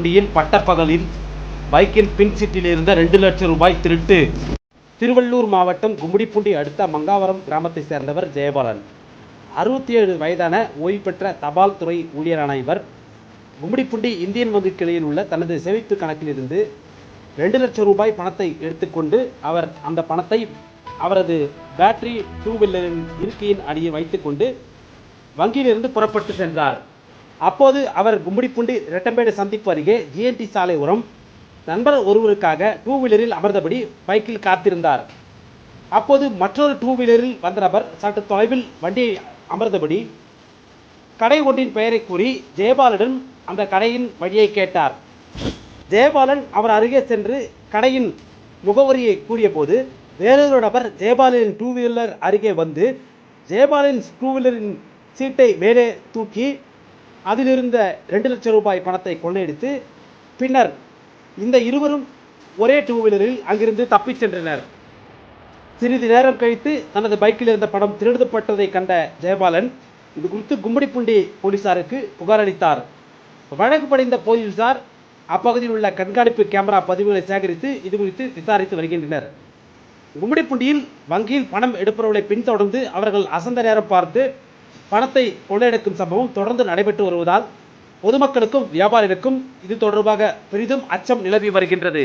கும்மிடிப்பூண்டியில் பட்டப்பகலில் பைக்கின் பின் சீட்டில் இருந்த 2 லட்சம் ரூபாய் திருட்டு. திருவள்ளூர் மாவட்டம் கும்மிடிப்பூண்டி அடுத்த மங்காவரம் கிராமத்தைச் சேர்ந்தவர் ஜெயபாலன். 67 வயதான ஓய்வு பெற்ற தபால் துறை ஊழியரான இவர் கும்மிடிப்பூண்டி இந்தியன் வங்கி கிளையில் உள்ள தனது சேமிப்பு கணக்கில் இருந்து 2 லட்சம் ரூபாய் பணத்தை எடுத்துக்கொண்டு அந்த பணத்தை அவரது பேட்டரி 2 வீலரின் இருக்கையின் அடியில் வைத்துக்கொண்டு வங்கியிலிருந்து புறப்பட்டு சென்றார். அப்போது அவர் கும்மிடிப்பூண்டி ரெட்டம்பேடு சந்திப்பு அருகே ஜிஎன்டி சாலை ஓரம் நண்பர் ஒருவருக்காக 2 வீலரில் அமர்ந்தபடி பைக்கில் காத்திருந்தார். அப்போது மற்றொரு 2 வீலரில் வந்த நபர் சற்று தொலைவில் வண்டியை அமர்ந்தபடி கடை ஒன்றின் பெயரை கூறி ஜெயபாலனிடம் அந்த கடையின் வழியை கேட்டார். ஜெயபாலன் அவர் அருகே சென்று கடையின் முகவரியை கூறிய போது வேறொரு நபர் ஜெயபாலனின் 2 வீலர் அருகே வந்து ஜெயபாலனின் 2 வீலரின் சீட்டை மேலே தூக்கி அதிலிருந்த 2 லட்சம் ரூபாய் பணத்தை கொள்ளையடித்து பின்னர் இந்த இருவரும் ஒரே 2 வீலரில் அங்கிருந்து தப்பிச் சென்றனர். சிறிது நேரம் கழித்து தனது பைக்கில் இருந்த பணம் திருடப்பட்டதை கண்ட ஜெயபாலன் இது குறித்து கும்மிடிப்பூண்டி போலீசாருக்கு புகார் அளித்தார். வழக்கு படிந்த போலீசார் அப்பகுதியில் உள்ள கண்காணிப்பு கேமரா பதிவுகளை சேகரித்து இது குறித்து விசாரித்து வருகின்றனர். கும்மிடிப்பூண்டியில் வங்கியில் பணம் எடுப்பவர்களை பின்தொடர்ந்து அவர்கள் அசந்த நேரம் பார்த்து பணத்தை கொள்ளையடிக்கும் சம்பவம் தொடர்ந்து நடைபெற்று வருவதால் பொதுமக்களுக்கும் வியாபாரிகளுக்கும் இது தொடர்பாக பெரிதும் அச்சம் நிலவி வருகின்றது.